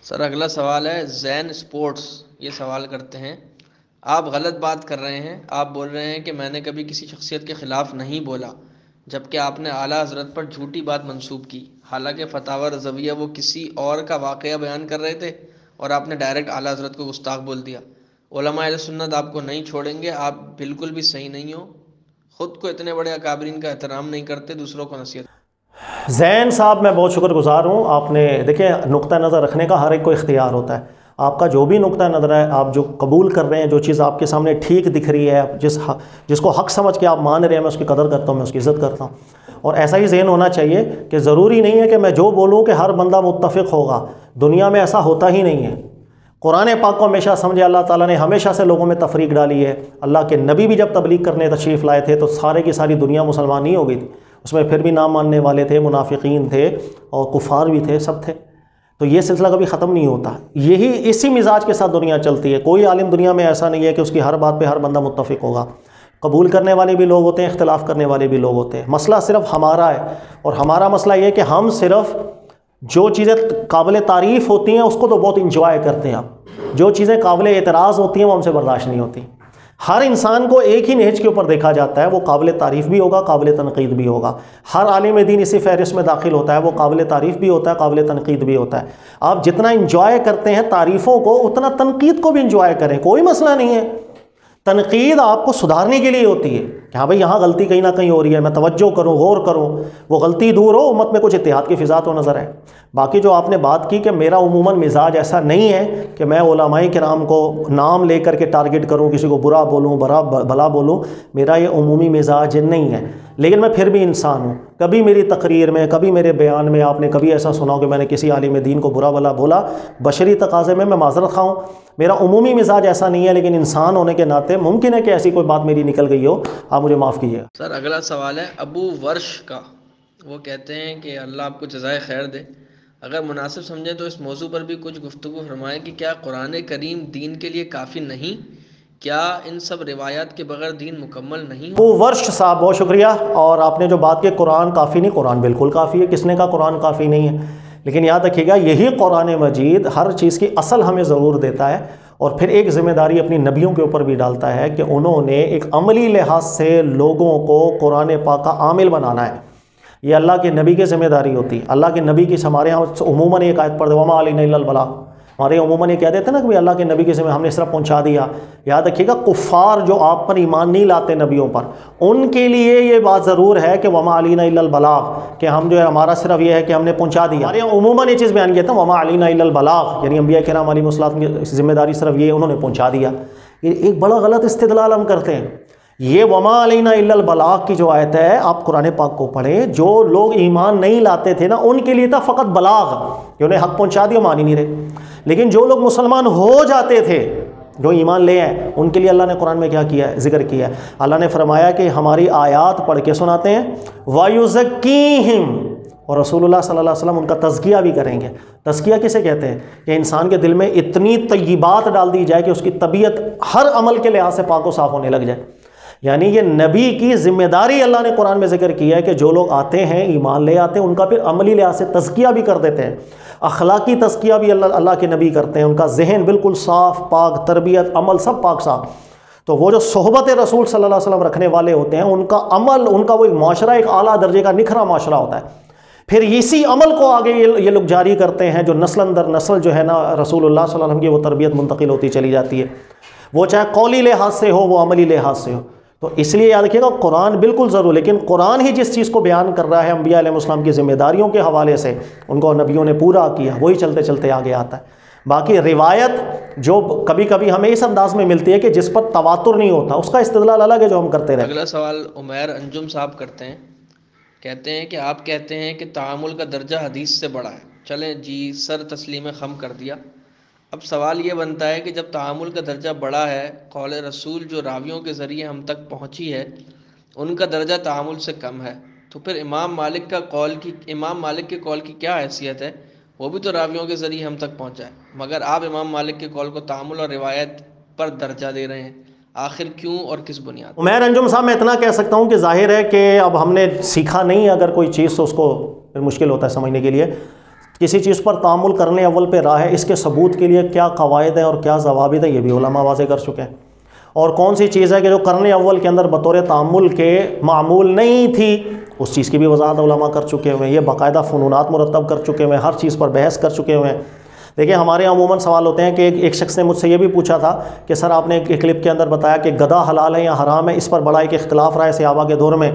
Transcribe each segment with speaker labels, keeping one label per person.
Speaker 1: سر اگلا سوال ہے زین اسپورٹس، یہ سوال کرتے ہیں آپ غلط بات کر رہے ہیں۔ آپ بول رہے ہیں کہ میں نے کبھی کسی شخصیت کے خلاف نہیں بولا، جبکہ آپ نے اعلیٰ حضرت پر جھوٹی بات منسوب کی، حالانکہ فتاوی رضویہ وہ کسی اور کا واقعہ بیان کر رہے تھے اور آپ نے ڈائریکٹ اعلیٰ حضرت کو گستاخ بول دیا۔ علماء اہل سنت آپ کو نہیں چھوڑیں گے، آپ بالکل بھی صحیح نہیں ہو، خود کو اتنے بڑے اکابرین کا احترام نہیں کرتے، دوسروں کو نصیحت۔
Speaker 2: زین صاحب میں بہت شکر گزار ہوں، آپ نے دیکھیں نقطہ نظر رکھنے کا ہر ایک کو اختیار ہوتا ہے۔ آپ کا جو بھی نقطہ نظر ہے، آپ جو قبول کر رہے ہیں، جو چیز آپ کے سامنے ٹھیک دکھ رہی ہے، جس کو حق سمجھ کے آپ مان رہے ہیں، میں اس کی قدر کرتا ہوں، میں اس کی عزت کرتا ہوں۔ اور ایسا ہی ذہن ہونا چاہیے کہ ضروری نہیں ہے کہ میں جو بولوں کہ ہر بندہ متفق ہوگا، دنیا میں ایسا ہوتا ہی نہیں ہے۔ قرآن پاک کو ہمیشہ سمجھے، اللہ تعالیٰ نے ہمیشہ سے لوگوں میں تفریق ڈالی ہے۔ اللہ کے نبی بھی جب تبلیغ کرنے تشریف لائے تھے تو سارے کی ساری دنیا مسلمان نہیں ہو گئی تھی، اس میں پھر بھی نہ ماننے والے تھے، منافقین تھے اور کفار بھی تھے، سب تھے۔ تو یہ سلسلہ کبھی ختم نہیں ہوتا، اسی مزاج کے ساتھ دنیا چلتی ہے۔ کوئی عالم دنیا میں ایسا نہیں ہے کہ اس کی ہر بات پہ ہر بندہ متفق ہوگا۔ قبول کرنے والے بھی لوگ ہوتے ہیں، اختلاف کرنے والے بھی لوگ ہوتے ہیں۔ مسئلہ صرف ہمارا ہے، اور ہمارا مسئلہ یہ ہے کہ ہم صرف جو چیزیں قابل تعریف ہوتی ہیں اس کو تو بہت انجوائے کرتے ہیں، جو چیزیں قابل اعتراض ہوتی ہیں وہ ہم سے برداشت نہیں ہوتی۔ ہر انسان کو ایک ہی نہج کے اوپر دیکھا جاتا ہے، وہ قابل تعریف بھی ہوگا، قابل تنقید بھی ہوگا۔ ہر عالم دین اسی فہرست میں داخل ہوتا ہے، وہ قابل تعریف بھی ہوتا ہے، قابل تنقید بھی ہوتا ہے۔ آپ جتنا انجوائے کرتے ہیں تعریفوں کو، اتنا تنقید کو بھی انجوائے کریں، کوئی مسئلہ نہیں ہے۔ تنقید آپ کو سدھارنے کے لیے ہوتی ہے کہ ہاں بھائی یہاں غلطی کہیں نہ کہیں ہو رہی ہے، میں توجہ کروں، غور کروں، وہ غلطی دور ہو، امت میں کچھ اتحاد کی فضا تو نظر ہے۔ باقی جو آپ نے بات کی کہ میرا عموماً مزاج ایسا نہیں ہے کہ میں علماء کرام کو نام لے کر کے ٹارگٹ کروں، کسی کو برا بولوں، بھلا بولوں، میرا یہ عمومی مزاج نہیں ہے۔ لیکن میں پھر بھی انسان ہوں، کبھی میری تقریر میں، کبھی میرے بیان میں آپ نے کبھی ایسا سنا ہو کہ میں نے کسی عالم دین کو برا بھلا بولا، بشری تقاضے میں معذرت خواہ ہوں۔ میرا عمومی مزاج ایسا نہیں ہے، لیکن انسان ہونے کے ناطے ممکن ہے کہ ایسی کوئی بات میری نکل گئی ہو، آپ مجھے معاف کیجیے گا۔
Speaker 1: سر اگلا سوال ہے ابو ورش کا، وہ کہتے ہیں کہ اللہ آپ کو جزائے خیر دے، اگر مناسب سمجھیں تو اس موضوع پر بھی کچھ گفتگو فرمائیں کہ کیا قرآن کریم دین کے لیے کافی نہیں؟ کیا ان سب روایات کے بغیر دین مکمل نہیں؟
Speaker 2: ابو ورش صاحب بہت شکریہ۔ اور آپ نے جو بات کی قرآن کافی نہیں، قرآن بالکل کافی ہے، کس نے کہا قرآن کافی نہیں ہے؟ لیکن یاد رکھیے گا یہی قرآن مجید ہر چیز کی اصل ہمیں ضرور دیتا ہے، اور پھر ایک ذمہ داری اپنی نبیوں کے اوپر بھی ڈالتا ہے کہ انہوں نے ایک عملی لحاظ سے لوگوں کو قرآن پاک کا عامل بنانا ہے۔ یہ اللہ کے نبی کی ذمہ داری ہوتی ہے۔ اللہ کے نبی کی ہمارے یہاں عموماً ایک آیت پڑھ وما علینا الا البلاغ، ہمارے عموماً یہ کہہ دیتے ہیں نا کہ اللہ کے نبی کی ذمہ ہم نے صرف پہنچا دیا۔ یاد رکھیے گا کفار جو آپ پر ایمان نہیں لاتے نبیوں پر، ان کے لیے یہ بات ضرور ہے کہ وما علینا الا البلاغ، کہ ہم جو ہے ہمارا صرف یہ ہے کہ ہم نے پہنچا دیا۔ ہمارے عموماً یہ چیز بیان کیا تھا وما علینا الا البلاغ، یعنی انبیاء کرام علیہم الصلوۃ کی ذمہ داری صرف یہ انہوں نے پہنچا دیا۔ یہ ایک بڑا غلط استدلال ہم کرتے ہیں۔ یہ وما علینا الا البلاغ کی جو آیت ہے، آپ قرآن پاک کو پڑھیں، جو لوگ ایمان نہیں لاتے تھے نا ان کے لیے تھا فقط بلاغ، کہ انہیں حق پہنچا دیا، مان ہی نہیں رہے۔ لیکن جو لوگ مسلمان ہو جاتے تھے، جو ایمان لے آئے، ان کے لیے اللہ نے قرآن میں کیا کیا ہے؟ ذکر کیا ہے۔ اللہ نے فرمایا کہ ہماری آیات پڑھ کے سناتے ہیں، وَيُزَكِّيهِمْ، اور رسول اللہ صلی اللہ علیہ وسلم ان کا تزکیہ بھی کریں گے۔ تزکیہ کسے کہتے ہیں؟ کہ انسان کے دل میں اتنی طیبات ڈال دی جائے کہ اس کی طبیعت ہر عمل کے لحاظ سے پاک و صاف ہونے لگ جائے۔ یعنی یہ نبی کی ذمہ داری اللہ نے قرآن میں ذکر کیا ہے کہ جو لوگ آتے ہیں ایمان لے آتے ہیں، ان کا پھر عملی لحاظ سے تزکیہ بھی کر دیتے ہیں، اخلاقی تزکیہ بھی اللہ کے نبی کرتے ہیں، ان کا ذہن بالکل صاف پاک، تربیت عمل سب پاک صاف۔ تو وہ جو صحبت رسول صلی اللہ علیہ وسلم رکھنے والے ہوتے ہیں، ان کا عمل، ان کا وہ ایک معاشرہ ایک اعلیٰ درجے کا نکھرا معاشرہ ہوتا ہے۔ پھر اسی عمل کو آگے یہ لوگ جاری کرتے ہیں، جو نسل در نسل جو ہے نا رسول اللہ صلی اللہ علیہ وسلم کی وہ تربیت منتقل ہوتی چلی جاتی ہے، وہ چاہے قولی لحاظ سے ہو، وہ عملی لحاظ سے ہو۔ تو اس لیے یاد رکھیے گا قرآن بالکل ضرور، لیکن قرآن ہی جس چیز کو بیان کر رہا ہے انبیاء علیہ السلام کی ذمہ داریوں کے حوالے سے، ان کو نبیوں نے پورا کیا، وہی چلتے چلتے آگے آتا ہے۔ باقی روایت جو کبھی کبھی ہمیں اس انداز میں ملتی ہے کہ جس پر تواتر نہیں ہوتا، اس کا استدلال الگ ہے جو ہم کرتے رہے۔
Speaker 1: اگلا سوال عمیر انجم صاحب کرتے ہیں، کہتے ہیں کہ آپ کہتے ہیں کہ تعامل کا درجہ حدیث سے بڑا ہے۔ چلیں جی، سر تسلیم خم کر دیا۔ اب سوال یہ بنتا ہے کہ جب تعامل کا درجہ بڑا ہے، قول رسول جو راویوں کے ذریعے ہم تک پہنچی ہے ان کا درجہ تعامل سے کم ہے، تو پھر امام مالک کے قول کی کیا حیثیت ہے؟ وہ بھی تو راویوں کے ذریعے ہم تک پہنچا ہے، مگر آپ امام مالک کے قول کو تعامل اور روایت پر درجہ دے رہے ہیں، آخر کیوں اور کس بنیاد؟
Speaker 2: عمیر انجم صاحب میں اتنا کہہ سکتا ہوں کہ ظاہر ہے کہ اب ہم نے سیکھا نہیں اگر کوئی چیز تو اس کو پھر مشکل ہوتا ہے سمجھنے کے لیے، کسی چیز پر تعامل کرنے اول پہ راہ ہے، اس کے ثبوت کے لیے کیا قواعد ہیں اور کیا ضوابط ہیں، یہ بھی علماء واضح کر چکے ہیں۔ اور کون سی چیز ہے کہ جو کرنے اول کے اندر بطور تعامل کے معمول نہیں تھی، اس چیز کی بھی وضاحت علماء کر چکے ہوئے ہیں، یہ باقاعدہ فنونات مرتب کر چکے ہوئے ہیں، ہر چیز پر بحث کر چکے ہوئے ہیں۔ دیکھیں ہمارے عموماً سوال ہوتے ہیں کہ ایک شخص نے مجھ سے یہ بھی پوچھا تھا کہ سر آپ نے ایک کلپ کے اندر بتایا کہ گدھا حلال ہے یا حرام ہے، اس پر بڑا ایک اختلاف رہا ہے صحابہ کے دور میں،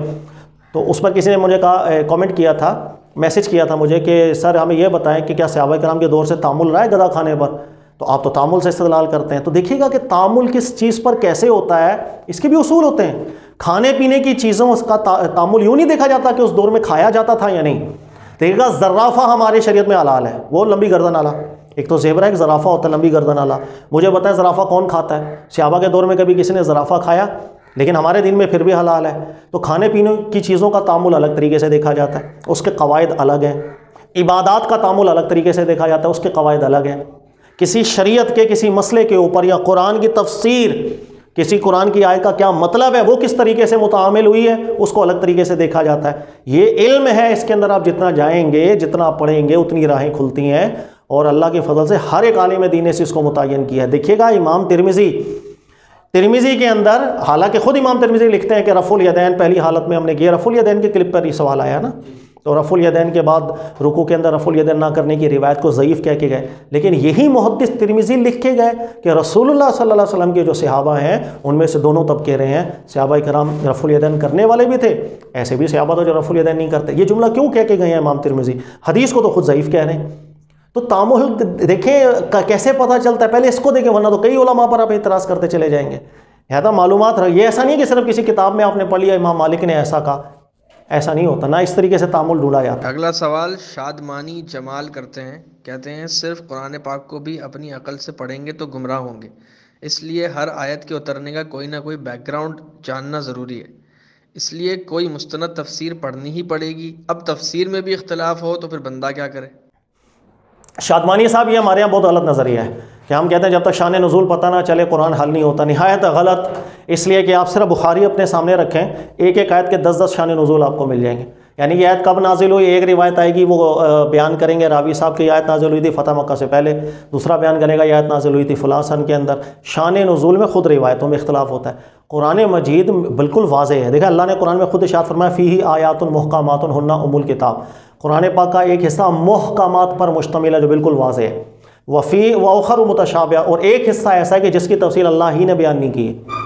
Speaker 2: تو اس پر کسی نے مجھے کہا، کامنٹ کیا تھا، میسج کیا تھا مجھے کہ سر ہمیں یہ بتائیں کہ کیا صحابہ کرام کے دور سے تعامل رہا ہے گدھا کھانے پر؟ تو آپ تو تعامل سے استدلال کرتے ہیں، تو دیکھیے گا کہ تعامل کس چیز پر کیسے ہوتا ہے، اس کے بھی اصول ہوتے ہیں۔ کھانے پینے کی چیزوں اس کا تعامل یوں نہیں دیکھا جاتا کہ اس دور میں کھایا جاتا تھا یا نہیں۔ دیکھیے گا زرافہ ہماری شریعت میں حلال ہے، وہ لمبی گردن والا، ایک تو زیبرا ایک زرافہ ہوتا ہے لمبی گردن والا۔ مجھے بتائیں زرافہ کون کھاتا ہے؟ صحابہ کے دور میں کبھی کسی نے زرافہ کھایا؟ لیکن ہمارے دین میں پھر بھی حلال ہے۔ تو کھانے پینے کی چیزوں کا تعامل الگ طریقے سے دیکھا جاتا ہے، اس کے قواعد الگ ہیں۔ عبادات کا تعامل الگ طریقے سے دیکھا جاتا ہے، اس کے قواعد الگ ہیں۔ کسی شریعت کے کسی مسئلے کے اوپر یا قرآن کی تفسیر، کسی قرآن کی آیت کا کیا مطلب ہے، وہ کس طریقے سے متعامل ہوئی ہے، اس کو الگ طریقے سے دیکھا جاتا ہے۔ یہ علم ہے، اس کے اندر آپ جتنا جائیں گے، جتنا آپ پڑھیں گے، اتنی راہیں کھلتی ہیں، اور اللہ کے فضل سے ہر ایک عالم دین نے اس کو متعین کیا ہے۔ دیکھیے گا امام ترمذی کے اندر، حالانکہ خود امام ترمذی لکھتے ہیں کہ رفع الیدین پہلی حالت میں ہم نے کیا، رفع الیدین کے کلپ پر یہ سوال آیا نا، تو رفع الیدین کے بعد رکوع کے اندر رفع الیدین نہ کرنے کی روایت کو ضعیف کہہ کے گئے، لیکن یہی محدث ترمذی لکھ کے گئے کہ رسول اللہ صلی اللہ علیہ وسلم کے جو صحابہ ہیں ان میں سے دونوں طبقے رہے ہیں، صحابہ کرام رفع الیدین کرنے والے بھی تھے، ایسے بھی صحابہ تو جو رفع الیدین نہیں کرتے۔ یہ جملہ کیوں کہہ کے گئے ہیں امام ترمذی؟ حدیث کو تو خود ضعیف کہہ رہے ہیں۔ تو تعامل دیکھیں کیسے پتہ چلتا ہے، پہلے اس کو دیکھیں، ورنہ تو کئی علماء پر آپ اعتراض کرتے چلے جائیں گے۔ لہذا معلومات یہ ایسا نہیں کہ صرف کسی کتاب میں آپ نے پڑھ لیا امام مالک نے ایسا کہا، ایسا نہیں ہوتا، نہ اس طریقے سے تعامل ڈھونڈا جاتا۔
Speaker 1: اگلا سوال شادمانی جمال کرتے ہیں، کہتے ہیں صرف قرآن پاک کو بھی اپنی عقل سے پڑھیں گے تو گمراہ ہوں گے، اس لیے ہر آیت کے اترنے کا کوئی نہ کوئی بیک گراؤنڈ جاننا ضروری ہے، اس لیے کوئی مستند تفسیر پڑھنی ہی پڑے گی۔ اب تفسیر میں بھی اختلاف ہو تو پھر بندہ کیا کرے؟
Speaker 2: شادمانی صاحب یہ ہمارے یہاں بہت غلط نظریہ ہے کہ ہم کہتے ہیں جب تک شان نزول پتہ نہ چلے قرآن حل نہیں ہوتا۔ نہایت غلط، اس لیے کہ آپ صرف بخاری اپنے سامنے رکھیں، ایک ایک آیت کے 10 شان نزول آپ کو مل جائیں گے، یعنی یہ آیت کب نازل ہوئی، ایک روایت آئے گی وہ بیان کریں گے راوی صاحب کی آیت نازل ہوئی تھی فتح مکہ سے پہلے، دوسرا بیان کرے گا یہ آیت نازل ہوئی تھی فلاں سن کے اندر۔ شان نزول میں خود روایتوں میں اختلاف ہوتا ہے۔ قرآن مجید بالکل واضح ہے، دیکھیں اللہ نے قرآن میں خود ارشاد فرمایا فیہ آیات محکمات ہن ام الکتاب، قرآن پاک کا ایک حصہ محکمات پر مشتمل ہے جو بالکل واضح ہے، وفی وآخر متشابہ، اور ایک حصہ ایسا ہے کہ جس کی تفصیل اللہ ہی نے بیان نہیں کی ہے۔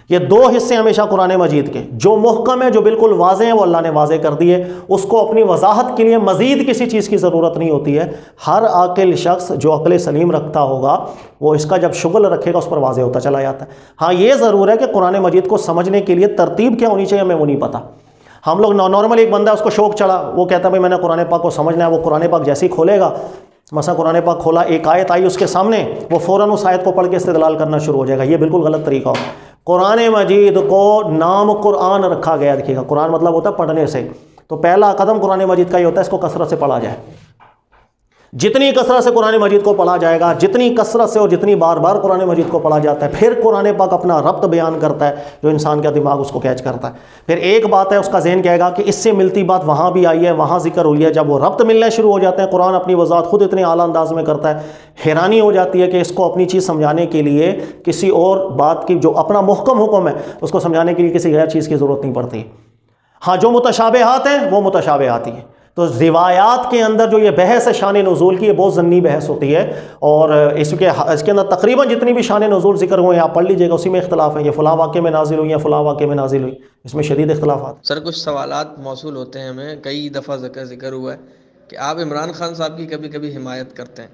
Speaker 2: یہ دو حصے ہمیشہ قرآن مجید کے، جو محکم ہے جو بالکل واضح ہیں وہ اللہ نے واضح کر دی ہے، اس کو اپنی وضاحت کے لیے مزید کسی چیز کی ضرورت نہیں ہوتی ہے۔ ہر عاقل شخص جو عقل سلیم رکھتا ہوگا وہ اس کا جب شغل رکھے گا اس پر واضح ہوتا چلا جاتا ہے۔ ہاں یہ ضرور ہے کہ قرآن مجید کو سمجھنے کے لیے ترتیب کیا ہونی چاہیے ہمیں وہ نہیں پتہ۔ ہم لوگ نارمل ایک بندہ اس کو شوق چڑھا، وہ کہتا ہے بھائی میں نے قرآن پاک کو سمجھنا ہے، وہ قرآن پاک جیسے ہی کھولے گا، مثلا قرآن پاک کھولا ایک آیت آئی اس کے سامنے، وہ فوراً اس آیت کو پڑھ کے استدلال کرنا شروع ہو جائے گا۔ یہ بالکل غلط طریقہ ہو۔ قرآن مجید کو نام قرآن رکھا گیا، دیکھیے گا قرآن مطلب ہوتا ہے پڑھنے سے، تو پہلا قدم قرآن مجید کا یہ ہوتا ہے اس کو کثرت سے پڑھا جائے۔ جتنی کثرت سے قرآن مجید کو پڑھا جائے گا، جتنی کثرت سے اور جتنی بار بار قرآن مجید کو پڑھا جاتا ہے، پھر قرآن پاک اپنا ربط بیان کرتا ہے جو انسان کا دماغ اس کو کیچ کرتا ہے۔ پھر ایک بات ہے اس کا ذہن کہے گا کہ اس سے ملتی بات وہاں بھی آئی ہے، وہاں ذکر ہوئی ہے۔ جب وہ ربط ملنا شروع ہو جاتے ہیں، قرآن اپنی وضاحت خود اتنے اعلیٰ انداز میں کرتا ہے، حیرانی ہو جاتی ہے کہ اس کو اپنی چیز سمجھانے کے لیے کسی اور بات کی جو اپنا محکم حکم ہے اس کو سمجھانے کے لیے کسی غیر چیز کی ضرورت نہیں پڑتی۔ ہاں جو متشابہات ہیں وہ متشابہات ہی ہیں۔ تو روایات کے اندر جو یہ بحث ہے شان نزول کی، یہ بہت ضمنی بحث ہوتی ہے، اور اس کے اندر تقریباً جتنی بھی شان نزول ذکر ہوئے ہیں آپ پڑھ لیجئے گا، اسی میں اختلاف ہے، یہ فلاں واقعے میں نازل ہوئی ہیں، فلاں واقعے میں نازل ہوئی، اس میں شدید اختلافات۔
Speaker 1: سر کچھ سوالات موصول ہوتے ہیں ہمیں، کئی دفعہ ذکر ہوا ہے کہ آپ عمران خان صاحب کی کبھی کبھی حمایت کرتے ہیں،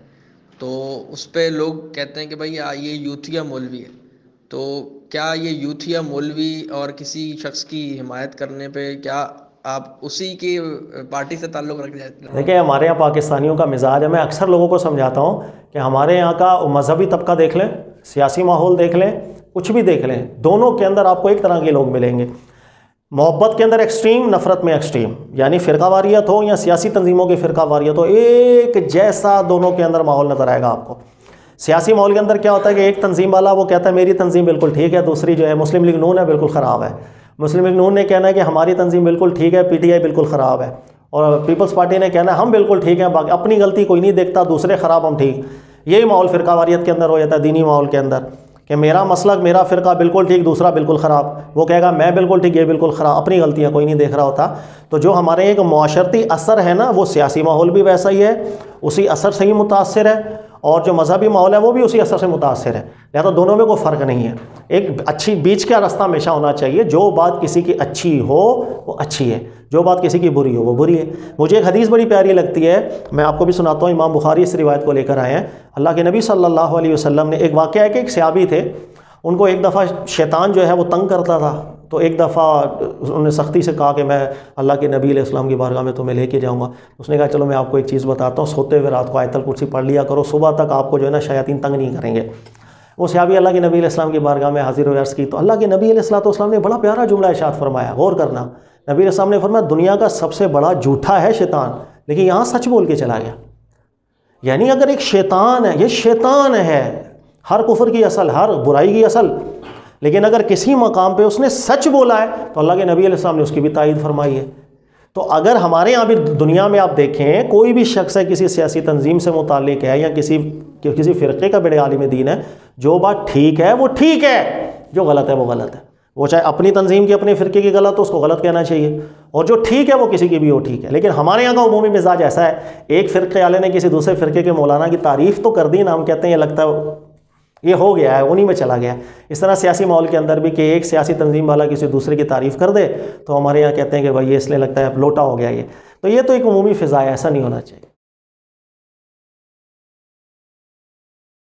Speaker 1: تو اس پہ لوگ کہتے ہیں کہ بھائی یہ یوتھیا مولوی ہے، تو کیا یہ یوتھیا مولوی اور کسی شخص کی حمایت کرنے پہ کیا آپ اسی کی پارٹی سے تعلق رکھ جاتے ہیں؟
Speaker 2: دیکھیں ہمارے یہاں پاکستانیوں کا مزاج ہے، میں اکثر لوگوں کو سمجھاتا ہوں کہ ہمارے یہاں کا مذہبی طبقہ دیکھ لیں، سیاسی ماحول دیکھ لیں، کچھ بھی دیکھ لیں، دونوں کے اندر آپ کو ایک طرح کے لوگ ملیں گے۔ محبت کے اندر ایکسٹریم، نفرت میں ایکسٹریم، یعنی فرقہ واریت ہو یا سیاسی تنظیموں کی فرقہ واریت ہو، ایک جیسا دونوں کے اندر ماحول نظر آئے گا آپ کو۔ سیاسی ماحول کے اندر کیا ہوتا ہے کہ ایک تنظیم والا وہ کہتا ہے میری تنظیم بالکل ٹھیک ہے، دوسری جو ہے مسلم لیگ نون ہے بالکل خراب ہے، مسلم لیگ نون نے کہنا ہے کہ ہماری تنظیم بالکل ٹھیک ہے، پی ٹی آئی بالکل خراب ہے، اور پیپلز پارٹی نے کہنا ہے ہم بالکل ٹھیک ہیں، باقی اپنی غلطی کوئی نہیں دیکھتا، دوسرے خراب ہم ٹھیک. یہی ماحول فرقہ واریت کے اندر ہو جاتا ہے، دینی ماحول کے اندر، کہ میرا مسلک میرا فرقہ بالکل ٹھیک، دوسرا بالکل خراب. وہ کہے گا میں بالکل ٹھیک، یہ بالکل خراب، اپنی غلطیاں کوئی نہیں دیکھ رہا ہوتا. تو جو ہمارے ایک معاشرتی اثر ہے نا، وہ سیاسی ماحول بھی ویسا ہی ہے، اسی اثر سے ہی متاثر ہے، اور جو مذہبی ماحول ہے وہ بھی اسی اثر سے متاثر ہے. لہٰذا دونوں میں کوئی فرق نہیں ہے. ایک اچھی بیچ کا راستہ ہمیشہ ہونا چاہیے. جو بات کسی کی اچھی ہو وہ اچھی ہے، جو بات کسی کی بری ہو وہ بری ہے. مجھے ایک حدیث بڑی پیاری لگتی ہے، میں آپ کو بھی سناتا ہوں. امام بخاری اس روایت کو لے کر آئے ہیں. اللہ کے نبی صلی اللہ علیہ وسلم نے، ایک واقعہ ہے کہ ایک صحابی تھے، ان کو ایک دفعہ شیطان جو ہے وہ تنگ کرتا تھا. تو ایک دفعہ انہوں نے سختی سے کہا کہ میں اللہ کے نبی علیہ السلام کی بارگاہ میں تمہیں لے کے جاؤں گا. اس نے کہا چلو میں آپ کو ایک چیز بتاتا ہوں، سوتے ہوئے رات کو آیت الکرسی پڑھ لیا کرو، صبح تک آپ کو جو ہے نا شیاطین تنگ نہیں کریں گے. وہ صحابی اللہ کے نبی علیہ السلام کی بارگاہ میں حاضر و عرض کی. تو اللہ کے نبی علیہ السلام نے بڑا پیارا جملہ ارشاد فرمایا، غور کرنا. نبی علیہ السلام نے فرمایا دنیا کا سب سے بڑا جھوٹا ہے شیطان، لیکن یہاں سچ بول کے چلا گیا. یعنی اگر ایک شیطان ہے، یہ شیطان ہے، ہر کفر کی اصل، ہر برائی کی اصل، لیکن اگر کسی مقام پہ اس نے سچ بولا ہے تو اللہ کے نبی علیہ السلام نے اس کی بھی تائید فرمائی ہے. تو اگر ہمارے یہاں بھی دنیا میں آپ دیکھیں، کوئی بھی شخص ہے کسی سیاسی تنظیم سے متعلق ہے یا کسی فرقے کا بڑے عالم دین ہے، جو بات ٹھیک ہے وہ ٹھیک ہے، جو غلط ہے وہ غلط ہے. وہ چاہے اپنی تنظیم کی، اپنے فرقے کی غلط ہو، اس کو غلط کہنا چاہیے، اور جو ٹھیک ہے وہ کسی کی بھی ہو ٹھیک ہے. لیکن ہمارے یہاں کا عمومی مزاج ایسا ہے، ایک فرقے والے نے کسی دوسرے فرقے کے مولانا کی تعریف تو کر دی نا، ہم کہتے ہیں یہ لگتا ہے یہ ہو گیا ہے، انہی میں چلا گیا. اس طرح سیاسی ماحول کے اندر بھی کہ ایک سیاسی تنظیم والا کسی دوسرے کی تعریف کر دے تو ہمارے یہاں کہتے ہیں کہ بھائی یہ اس لیے لگتا ہے لوٹا ہو گیا یہ. تو یہ تو ایک عمومی فضا ہے، ایسا نہیں ہونا چاہیے.